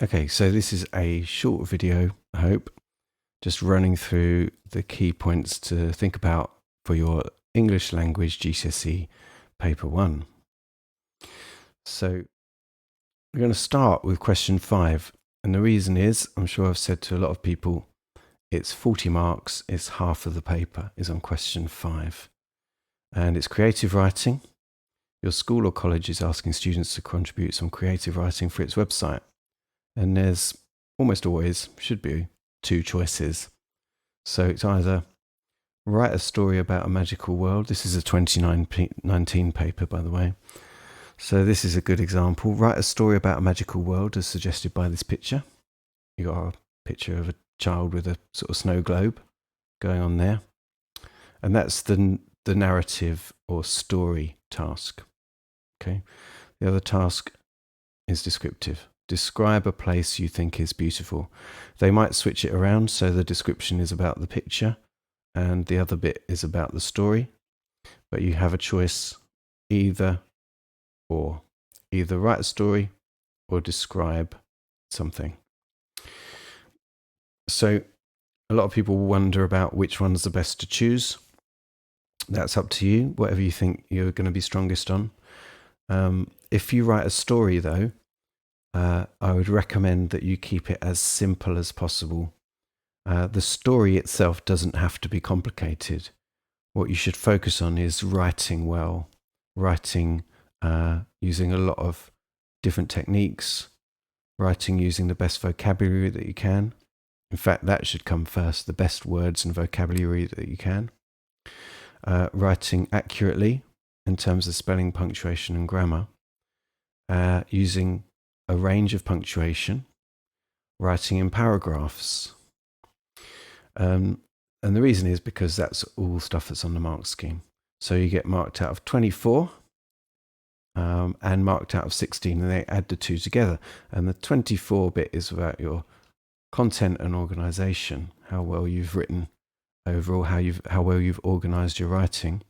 Okay, so this is a short video, I hope, just running through the key points to think about for your English language GCSE paper 1. So we're going to start with question 5. And the reason is, I'm sure I've said to a lot of people, it's 40 marks, it's half of the paper is on question 5. And it's creative writing. Your school or college is asking students to contribute some creative writing for its website. And there's almost always, should be, 2 choices. So it's either write a story about a magical world. This is a 2019 paper, by the way. So this is a good example. Write a story about a magical world as suggested by this picture. You got a picture of a child with a sort of snow globe going on there. And that's the narrative or story task. Okay. The other task is descriptive. Describe a place you think is beautiful. They might switch it around so the description is about the picture and the other bit is about the story. But you have a choice either or. Either write a story or describe something. So a lot of people wonder about which one's the best to choose. That's up to you, whatever you think you're going to be strongest on. If you write a story, though, I would recommend that you keep it as simple as possible. The story itself doesn't have to be complicated. What you should focus on is writing well, writing using a lot of different techniques, writing using the best vocabulary that you can. In fact, that should come first, the best words and vocabulary that you can. Writing accurately in terms of spelling, punctuation and grammar. Using a range of punctuation, writing in paragraphs. And the reason is because that's all stuff that's on the mark scheme. So you get marked out of 24 and marked out of 16, and they add the two together. And the 24 bit is about your content and organization, how well you've written overall, how well you've organized your writing.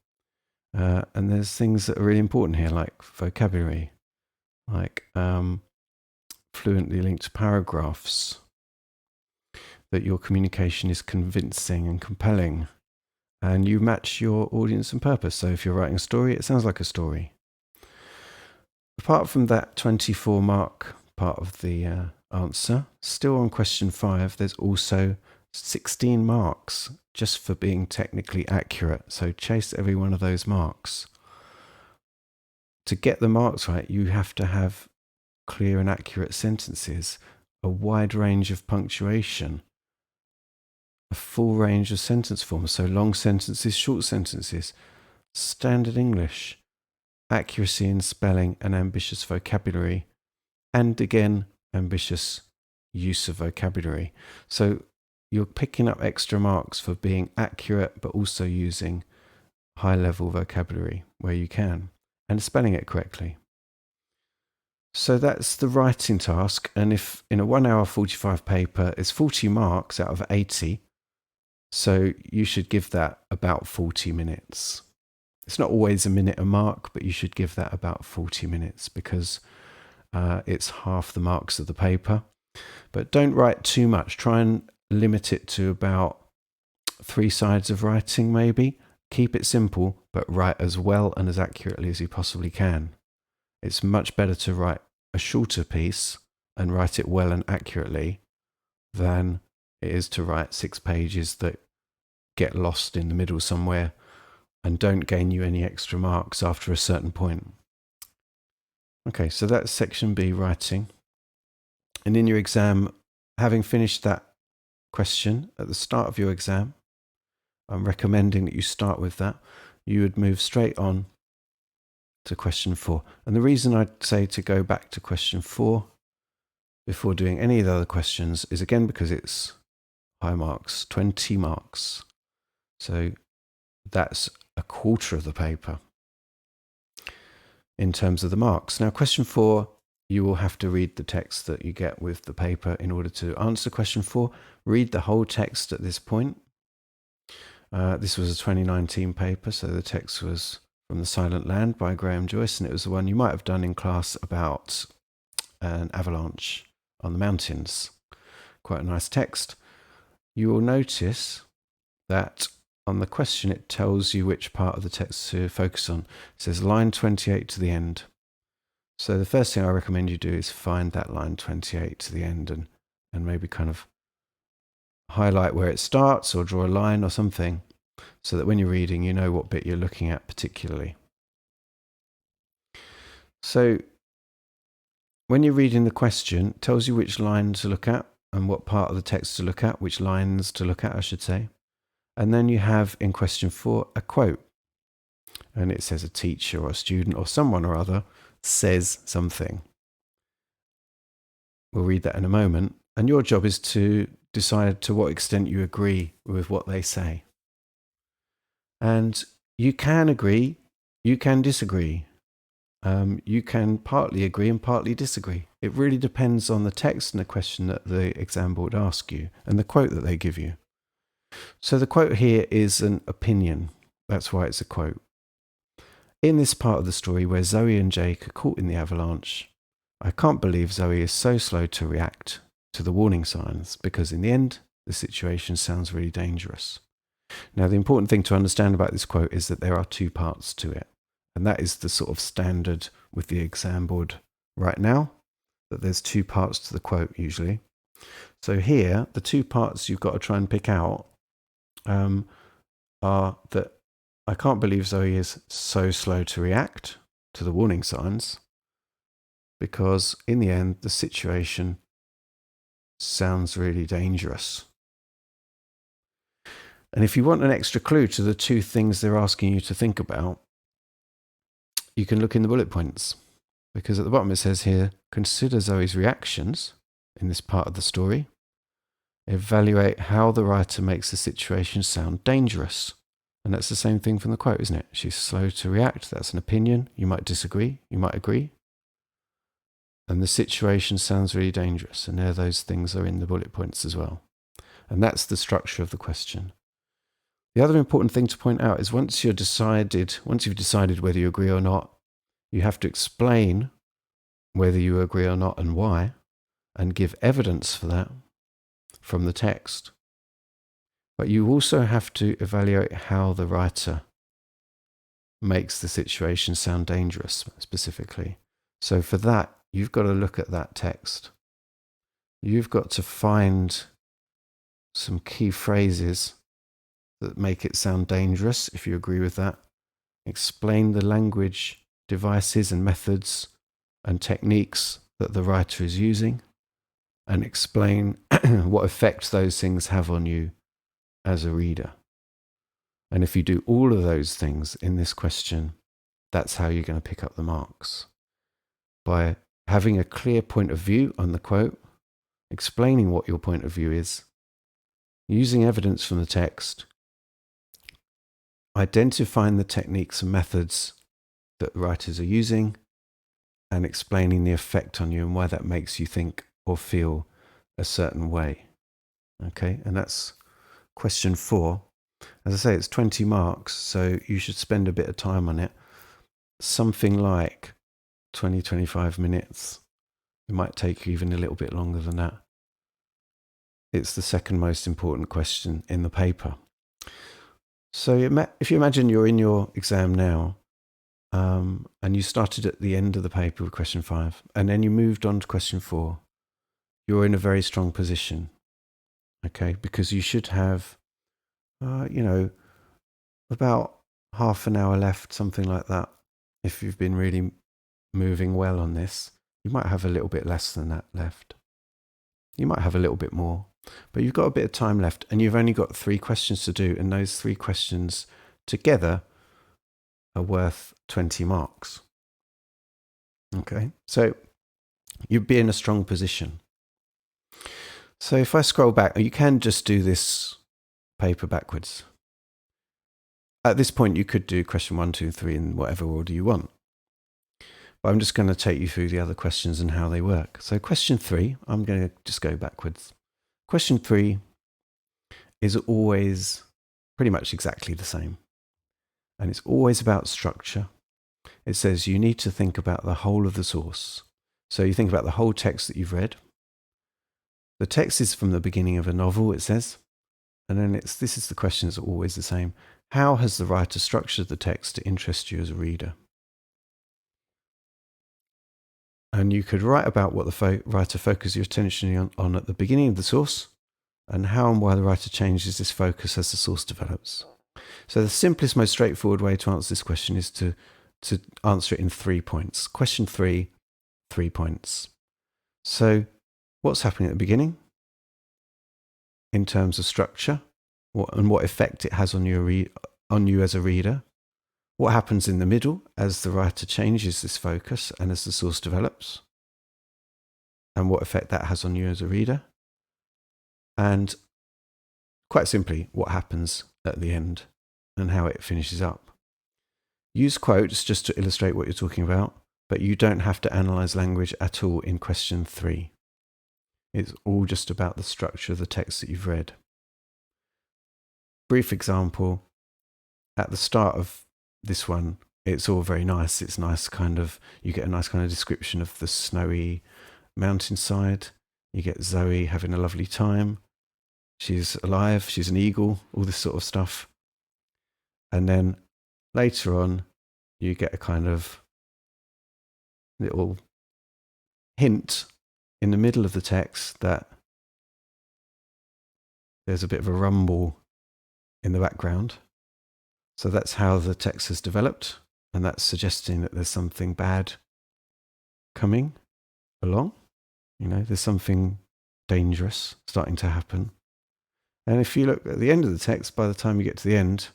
And there's things that are really important here, like vocabulary, like fluently linked paragraphs, that your communication is convincing and compelling, and you match your audience and purpose. So if you're writing a story, it sounds like a story. Apart from that 24 mark part of the answer, still on question 5, there's also 16 marks just for being technically accurate. So chase every one of those marks. To get the marks right, you have to have clear and accurate sentences, a wide range of punctuation, a full range of sentence forms, so long sentences, short sentences, standard English, accuracy in spelling and ambitious vocabulary, and again, ambitious use of vocabulary. So you're picking up extra marks for being accurate, but also using high-level vocabulary where you can, and spelling it correctly. So that's the writing task. And if in a 1 hour 45 paper is 40 marks out of 80, so you should give that about 40 minutes. It's not always a minute a mark, but you should give that about 40 minutes because it's half the marks of the paper. But don't write too much. Try and limit it to about 3 sides of writing maybe. Keep it simple, but write as well and as accurately as you possibly can. It's much better to write a shorter piece and write it well and accurately than it is to write 6 pages that get lost in the middle somewhere and don't gain you any extra marks after a certain point. Okay, so that's section B, writing. And in your exam, having finished that question at the start of your exam, I'm recommending that you start with that. You would move straight on to question 4. And the reason I'd say to go back to question 4 before doing any of the other questions is again because it's high marks, 20 marks. So that's a quarter of the paper in terms of the marks. Now, question 4, you will have to read the text that you get with the paper in order to answer question 4. Read the whole text at this point. This was a 2019 paper, so the text was from The Silent Land by Graham Joyce, and it was the one you might have done in class about an avalanche on the mountains. Quite a nice text. You will notice that on the question it tells you which part of the text to focus on. It says line 28 to the end. So the first thing I recommend you do is find that line 28 to the end and maybe kind of highlight where it starts or draw a line or something so that when you're reading you know what bit you're looking at particularly. So when you're reading the question, it tells you which line to look at and what part of the text to look at, which lines to look at, I should say. And then you have in question 4 a quote. And it says a teacher or a student or someone or other says something. We'll read that in a moment. And your job is to decide to what extent you agree with what they say. And you can agree, you can disagree. You can partly agree and partly disagree. It really depends on the text and the question that the exam board asks you and the quote that they give you. So the quote here is an opinion. That's why it's a quote. In this part of the story where Zoe and Jake are caught in the avalanche, I can't believe Zoe is so slow to react to the warning signs because in the end, the situation sounds really dangerous. Now, the important thing to understand about this quote is that there are 2 parts to it. And that is the sort of standard with the exam board right now, that there's 2 parts to the quote usually. So here, the 2 parts you've got to try and pick out are that I can't believe Zoe is so slow to react to the warning signs because in the end, the situation sounds really dangerous. And if you want an extra clue to the 2 things they're asking you to think about, you can look in the bullet points because at the bottom it says here, consider Zoe's reactions in this part of the story. Evaluate how the writer makes the situation sound dangerous. And that's the same thing from the quote, isn't it? She's slow to react. That's an opinion. You might disagree. You might agree. And the situation sounds really dangerous. And there those things are in the bullet points as well. And that's the structure of the question. The other important thing to point out is once you've decided whether you agree or not, you have to explain whether you agree or not and why, and give evidence for that from the text. But you also have to evaluate how the writer makes the situation sound dangerous specifically. So for that, you've got to look at that text. You've got to find some key phrases that make it sound dangerous, if you agree with that. Explain the language devices and methods and techniques that the writer is using, and explain what effect those things have on you as a reader. And if you do all of those things in this question, that's how you're going to pick up the marks. By having a clear point of view on the quote, explaining what your point of view is, using evidence from the text, identifying the techniques and methods that writers are using, and explaining the effect on you and why that makes you think or feel a certain way. Okay, and that's question 4. As I say, it's 20 marks, so you should spend a bit of time on it. Something like 20-25 minutes. It might take you even a little bit longer than that. It's the second most important question in the paper. So if you imagine you're in your exam now, and you started at the end of the paper with question 5, and then you moved on to question 4, you're in a very strong position, okay? Because you should have, about half an hour left, something like that. If you've been really moving well on this, you might have a little bit less than that left. You might have a little bit more, but you've got a bit of time left, and you've only got 3 questions to do, and those 3 questions together are worth 20 marks. Okay, so you'd be in a strong position. So if I scroll back, you can just do this paper backwards. At this point, you could do question 1, 2, 3 in whatever order you want. But I'm just going to take you through the other questions and how they work. So question 3, I'm going to just go backwards. Question 3 is always pretty much exactly the same. And it's always about structure. It says you need to think about the whole of the source. So you think about the whole text that you've read. The text is from the beginning of a novel, it says. And then this is the question that's always the same. How has the writer structured the text to interest you as a reader? And you could write about what the writer focuses your attention on at the beginning of the source, and how and why the writer changes this focus as the source develops. So the simplest, most straightforward way to answer this question is to answer it in 3 points. Question 3, 3 points. So what's happening at the beginning in terms of structure, and what effect it has on you as a reader? What happens in the middle as the writer changes this focus and as the source develops? And what effect that has on you as a reader? And quite simply, what happens at the end and how it finishes up. Use quotes just to illustrate what you're talking about, but you don't have to analyze language at all in question 3. It's all just about the structure of the text that you've read. Brief example, at the start of this one, it's all very nice. It's nice you get a nice kind of description of the snowy mountainside. You get Zoe having a lovely time. She's alive, she's an eagle, all this sort of stuff. And then later on, you get a kind of little hint in the middle of the text that there's a bit of a rumble in the background. So that's how the text has developed, and that's suggesting that there's something bad coming along. There's something dangerous starting to happen. And if you look at the end of the text, by the time you get to the end,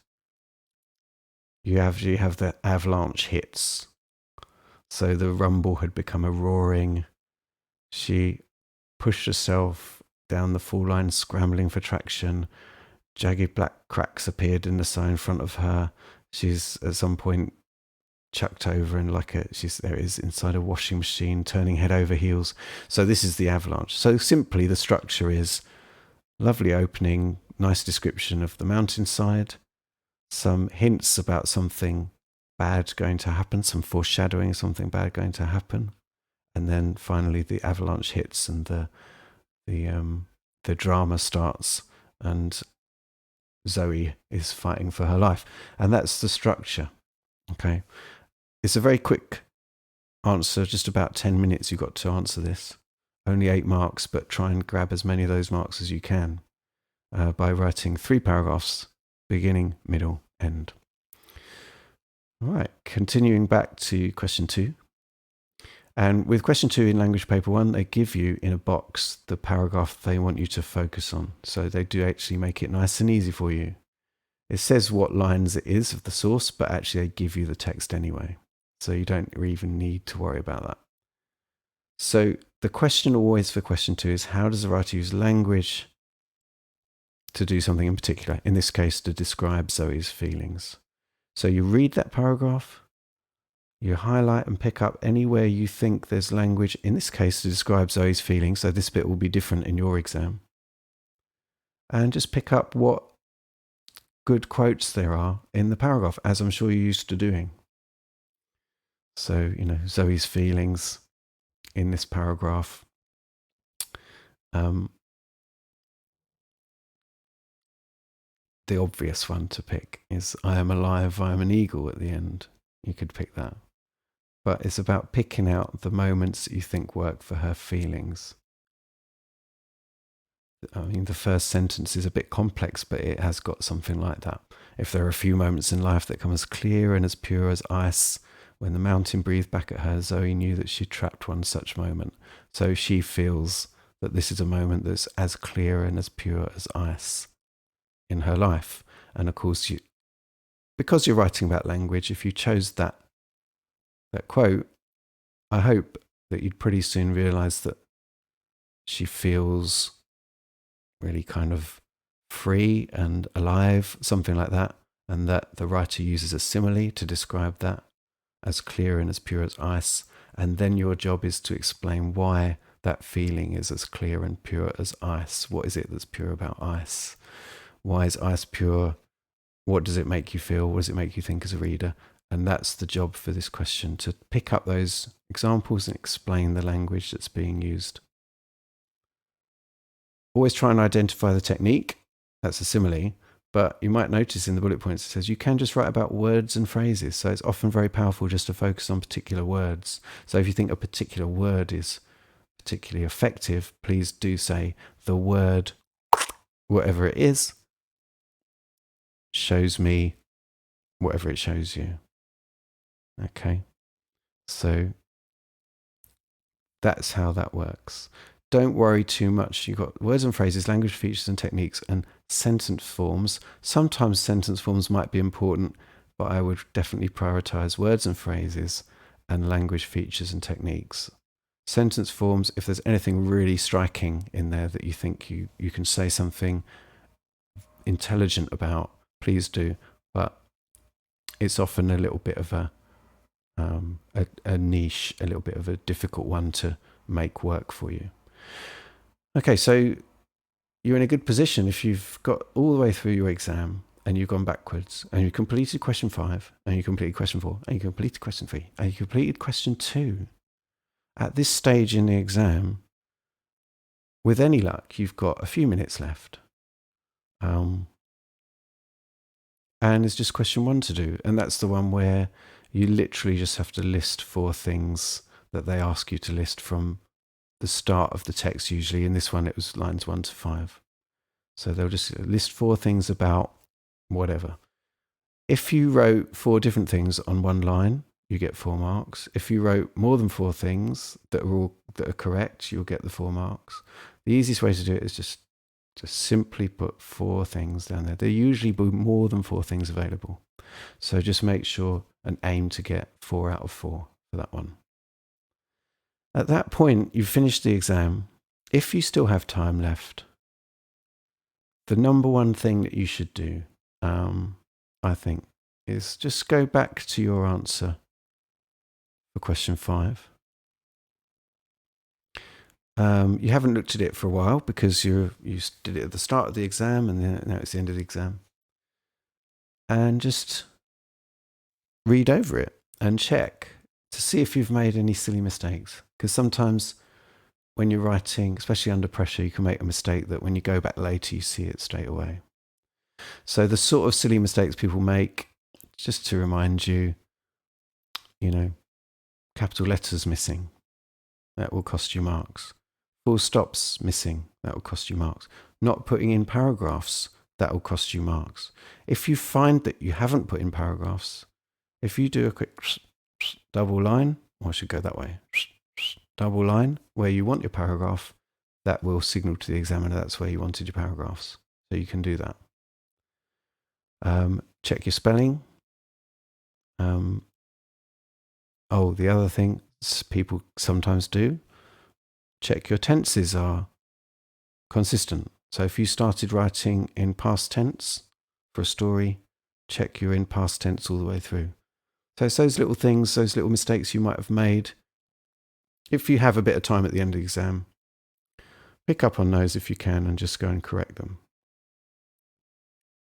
you have the avalanche hits. So the rumble had become a roaring. She pushed herself down the fall line, scrambling for traction. Jagged black cracks appeared in the snow in front of her. She's at some point chucked over and there it is inside a washing machine, turning head over heels. So this is the avalanche. So simply the structure is lovely opening, nice description of the mountainside, some hints about something bad going to happen, some foreshadowing something bad going to happen, and then finally the avalanche hits and the drama starts and Zoe is fighting for her life. And that's the structure. Okay. It's a very quick answer, just about 10 minutes you've got to answer this. Only 8 marks, but try and grab as many of those marks as you can by writing 3 paragraphs, beginning, middle, end. All right, continuing back to question 2. And with question 2 in Language Paper 1, they give you in a box the paragraph they want you to focus on. So they do actually make it nice and easy for you. It says what lines it is of the source, but actually they give you the text anyway. So you don't even need to worry about that. So the question always for question 2 is, how does the writer use language to do something in particular? In this case, to describe Zoe's feelings. So you read that paragraph, you highlight and pick up anywhere you think there's language, in this case to describe Zoe's feelings, so this bit will be different in your exam. And just pick up what good quotes there are in the paragraph, as I'm sure you're used to doing. So, Zoe's feelings in this paragraph. The obvious one to pick is, I am alive, I am an eagle at the end. You could pick that. But it's about picking out the moments that you think work for her feelings. I mean, the first sentence is a bit complex, but it has got something like that. If there are a few moments in life that come as clear and as pure as ice, when the mountain breathed back at her, Zoe knew that she trapped one such moment. So she feels that this is a moment that's as clear and as pure as ice in her life. And of course, because you're writing about language, if you chose that quote, I hope that you'd pretty soon realize that she feels really kind of free and alive, something like that, and that the writer uses a simile to describe that as clear and as pure as ice. And then your job is to explain why that feeling is as clear and pure as ice. What is it that's pure about ice? Why is ice pure? What does it make you feel? What does it make you think as a reader? And that's the job for this question, to pick up those examples and explain the language that's being used. Always try and identify the technique. That's a simile. But you might notice in the bullet points it says you can just write about words and phrases. So it's often very powerful just to focus on particular words. So if you think a particular word is particularly effective, please do say the word, whatever it is, shows me whatever it shows you. Okay, so that's how that works. Don't worry too much. You've got words and phrases, language features and techniques, and sentence forms. Sometimes sentence forms might be important, but I would definitely prioritize words and phrases and language features and techniques. Sentence forms, if there's anything really striking in there that you think you can say something intelligent about, please do. But it's often a little bit of a niche, a little bit of a difficult one to make work for you. Okay, so you're in a good position if you've got all the way through your exam and you've gone backwards and you completed question 5 and you completed question 4 and you completed question 3 and you completed question 2. At this stage in the exam, with any luck, you've got a few minutes left. And it's just question 1 to do. And that's the one where you literally just have to list 4 things that they ask you to list from the start of the text usually. In this one, it was lines 1 to 5. So they'll just list 4 things about whatever. If you wrote 4 different things on one line, you get 4 marks. If you wrote more than 4 things that are correct, you'll get the 4 marks. The easiest way to do it is just simply put 4 things down there. There usually be more than 4 things available. So just make sure and aim to get 4 out of 4 for that one. At that point, you've finished the exam. If you still have time left, the number one thing that you should do, I think, is just go back to your answer for question 5. You haven't looked at it for a while because you did it at the start of the exam and then now it's the end of the exam. And just read over it and check to see if you've made any silly mistakes. Because sometimes when you're writing, especially under pressure, you can make a mistake that when you go back later, you see it straight away. So the sort of silly mistakes people make, just to remind you, capital letters missing, that will cost you marks. Full stops missing, that will cost you marks. Not putting in paragraphs, that will cost you marks. If you find that you haven't put in paragraphs, if you do a quick double line, or I should go that way, double line, where you want your paragraph, that will signal to the examiner that's where you wanted your paragraphs. So you can do that. Check your spelling. The other thing people sometimes do, check your tenses are consistent. So if you started writing in past tense for a story, check you're in past tense all the way through. So it's those little things, those little mistakes you might have made. If you have a bit of time at the end of the exam, pick up on those if you can and just go and correct them.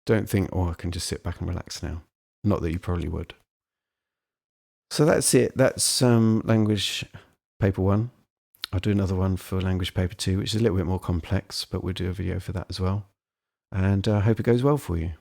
Don't think, I can just sit back and relax now. Not that you probably would. So that's it. That's language paper 1. I'll do another one for language paper 2, which is a little bit more complex, but we'll do a video for that as well. And I hope it goes well for you.